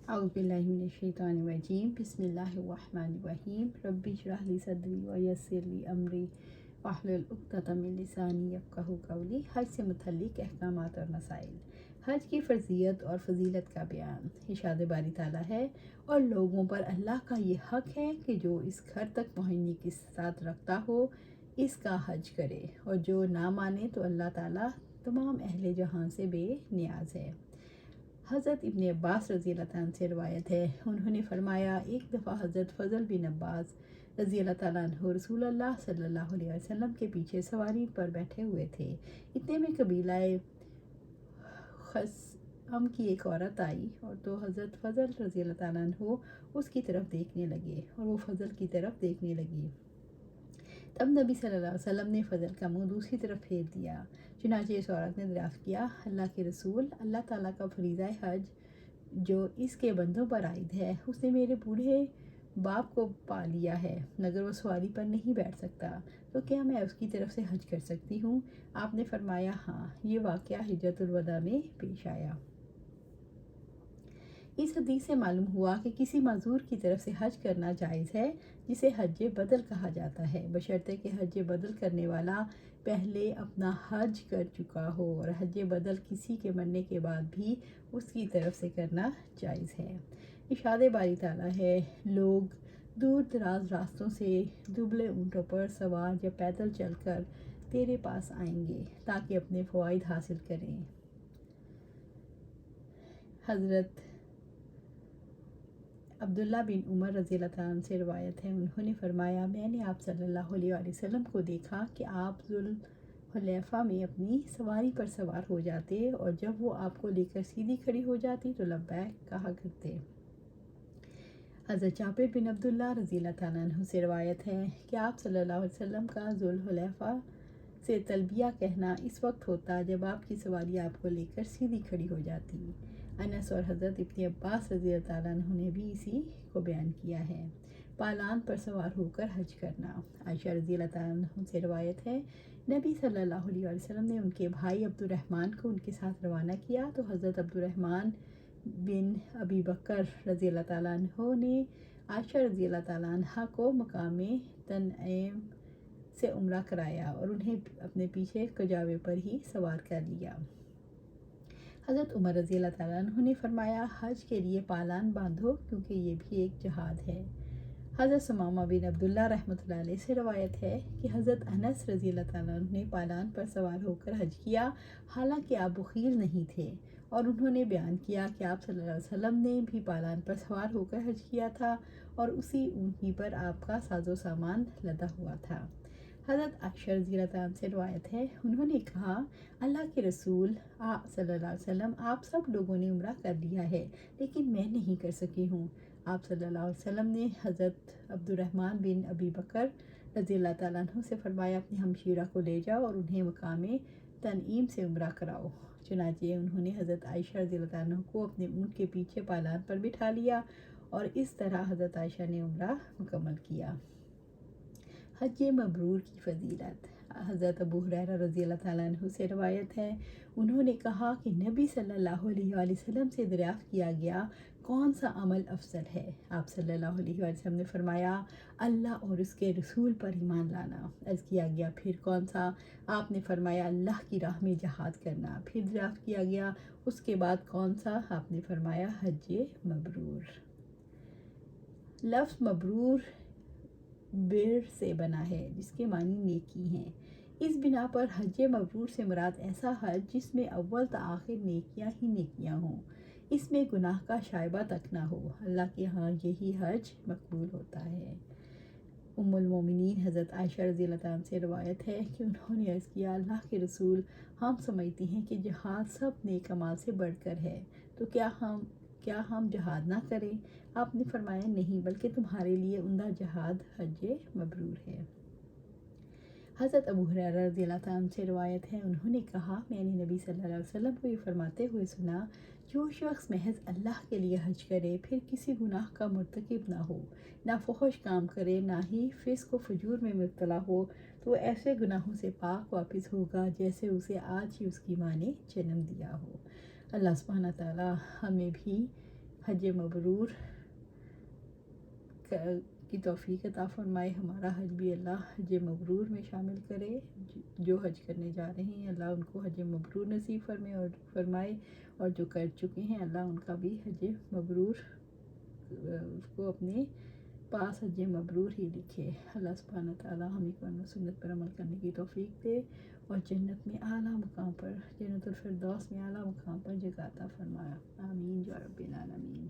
अऊज़ु बिल्लाहि मिनश्शैतानिर्रजीम बिस्मिल्लाहिर्रहमानिर्रहीम रब्बि इश्रह ली सदरी व यस्सिर ली अमरी वाहलुल उक़्दतम मिन लिसानी यफ़क़हू क़ौली। हज से मुतल्लिक़ अहकामात और मसाइल। हज की फ़र्ज़ियत और फ़जीलत का बयान। इरशाद बारी ताला है, और लोगों पर अल्लाह का ये हक़ है कि जो इस घर तक पहुँचने की साथ रखता हो इसका हज करे, और जो ना माने तो अल्लाह ताला तमाम अहले जहां से बेनियाज है। हज़रत इब्न अब्बास रज़ी अल्लाह तआला से रवायत है, उन्होंने फरमाया, एक दफ़ा हज़रत फ़ज़ल बिन अब्बास रज़ी अल्लाह तआला अन्हु रसूलुल्लाह सल्लल्लाहु अलैहि वसल्लम के पीछे सवारी पर बैठे हुए थे। इतने में कबीलाए खसअम की एक औरत आई और तो हज़रत फ़ज़ल रज़ी अल्लाह तआला अन्हु उसकी तरफ देखने लगे और वो फ़ज़ल की तरफ देखने लगी। तब नबी सल्लल्लाहु अलैहि वसल्लम ने फ़ज़ल का मुँह दूसरी तरफ फेर दिया। चुनांचे इस औरत ने दरियाफ़्त किया, अल्लाह के रसूल, अल्लाह ताला का फरीज़ा हज जो इसके बंदों पर आयद है, उसने मेरे बूढ़े बाप को पा लिया है, मगर वो सवारी पर नहीं बैठ सकता, तो क्या मैं उसकी तरफ से हज कर सकती हूँ? आपने फरमाया, हाँ। ये वाक़या हिज्जतुल वदा में पेश आया। इस हदीस से मालूम हुआ कि किसी माजूर की तरफ से हज करना जायज़ है, जिसे हज बदल कहा जाता है, बशर्ते कि हज बदल करने वाला पहले अपना हज कर चुका हो, और हज बदल किसी के मरने के बाद भी उसकी तरफ से करना जायज़ है। इरशाद बारी ताला है, लोग दूर दराज रास्तों से दुबले ऊँटों पर सवार या पैदल चलकर तेरे पास आएंगे ताकि अपने फ़वाइद हासिल करें। हज़रत अब्दुल्ला बिन उमर रज़ी अल्लाह तआला अन्हु से रवायत है, उन्होंने फरमाया, मैंने आप सल्लल्लाहु अलैहि वसल्लम को देखा कि आप ज़ुल्हुलैफ़ा में अपनी सवारी पर सवार हो जाते, और जब वो आपको लेकर सीधी खड़ी हो जाती तो लब्बैक कहा करते। हज़रत जाबिर बिन अब्दुल्ला रज़ी अल्लाह तआला अन्हु से रवायत है कि आप सल्लल्लाहु अलैहि वसल्लम का ज़ुल्हुलैफ़ा से तलबिया कहना इस वक्त होता जब आपकी सवारी आपको लेकर सीधी खड़ी हो जाती। अनस और हज़रत इब्न अब्बास रज़ी अल्लाह तआला अन्हु ने भी इसी को बयान किया है। पालान पर सवार होकर हज करना। आयशा रज़ी अल्लाह तआला अन्हु से रवायत है, नबी सल्लल्लाहु अलैहि वसल्लम ने उनके भाई अब्दुर्रहमान को उनके साथ रवाना किया, तो हज़रत अब्दुर्रहमान बिन अबी बकर रज़ी अल्लाह तआला अन्हु ने आयशा रज़ी अल्लाह तआला अन्हा को मकाम तनईम से उम्रा कराया और उन्हें अपने पीछे कजावे पर ही सवार कर लिया। हज़रत उमर रज़ी अल्लाह तआला अन्हु ने फरमाया, हज के लिए पालान बांधो, क्योंकि ये भी एक जहाद है। हज़रत सुमामा बिन अब्दुल्ला रहमतुल्लाह अलैह से रवायत है कि हज़रत अनस रज़ी अल्लाह तआला अन्हु ने पालान पर सवार होकर हज किया, हालांकि आप बुखील नहीं थे, और उन्होंने बयान किया कि आप सल्लल्लाहु अलैहि वसल्लम ने भी पालान पर सवार होकर हज किया था, और उसी ऊँटनी पर आपका साजो सामान लदा हुआ था। हज़रत आयशा रज़ी अल्लाह तआला से रवायत है, उन्होंने कहा, अल्लाह के रसूल सल्लल्लाहु अलैहि वसल्लम, आप सब लोगों ने उम्रा कर लिया है, लेकिन मैं नहीं कर सकी हूँ। आप सल्लल्लाहु अलैहि वसल्लम ने हज़रत अब्दुर्रहमान बिन अबी बकर रज़ी अल्लाह तआला अन्हु से फरमाया, अपनी हमशीरा को ले जाओ और उन्हें मकामे तनईम से उम्रा कराओ। चुनांचे उन्होंने हज़रत आयशा रज़ी अल्लाह तआला अन्हा को अपने ऊँट के पीछे पालान पर बिठा लिया, और इस तरह हज़रत आयशा ने उम्रा मुकम्मल किया। हज मबरूर की फ़जीलत। हज़रत अबू हुरैरा रज़ी अल्लाह तआला अन्हु से रवायत है, उन्होंने कहा कि नबी सल्लल्लाहु अलैहि वसल्लम से दरियाफ़्त किया गया, कौन सा अमल अफजल है? आप सल्लल्लाहु अलैहि वसल्लम ने फरमाया, अल्लाह और उसके रसूल पर ईमान लाना। अर्ज़ किया गया, फिर कौन सा? आपने फरमाया, अल्लाह की राह में जहाद करना। फिर दरियाफ़्त किया गया, उसके बाद कौन सा? आपने फरमाया, हज मबरूर। लफ्ज़ मबरूर बिर से बना है, जिसके मानी नेकी हैं। इस बिना पर हज मबरूर से मुराद ऐसा हज जिसमें अव्वल ता आखिर नेकियां ही नेकियां हों, इसमें गुनाह का शायबा तक ना हो। अल्लाह के यहाँ यही हज मकबूल होता है। उम्मुल मोमिनीन हज़रत आयशा रज़ी अल्लाह तआला से रवायत है कि उन्होंने अर्ज़ किया, अल्लाह के रसूल, हम समझती हैं कि जहाद सब नेक अमाल से बढ़कर है, तो क्या हम जहाद ना करें? आपने फरमाया, नहीं, बल्कि तुम्हारे लिए उम्दा जहाद हज मबरूर है। हज़रत अबू हुरैरा रज़ी अल्लाह तआला अन्हु से रवायत है, उन्होंने कहा, मैंने नबी सल्लल्लाहु अलैहि वसल्लम को ये फरमाते हुए सुना, जो शख्स महज अल्लाह के लिए हज करे, फिर किसी गुनाह का मुर्तकिब ना हो, ना फहश काम करे, ना ही फिस्क व फजूर में मुब्तला हो, तो ऐसे गुनाहों से पाक वापस होगा जैसे उसे आज ही उसकी माँ ने जन्म दिया हो। अल्लाह सुब्हानहू व तआला हमें भी हज मबरूर की तौफीक अता फरमाए। हमारा हज भी अल्लाह हज मबरूर में शामिल करे। जो हज करने जा रहे हैं अल्लाह उनको हज मबरूर नसीब फरमाए और जो कर चुके हैं अल्लाह उनका भी हज मबरूर उसको अपने पास हज मबरूर ही लिखे। अल्लाह सुब्हानहू व तआला हमें कुरान और सुन्नत पर अमल करने की तौफीक दे और जन्नत में आला मुकाम पर, जन्नतुल फिरदौस में आला मुकाम पर जगह अता फरमाया। आमीन या रब्बिल आलमीन।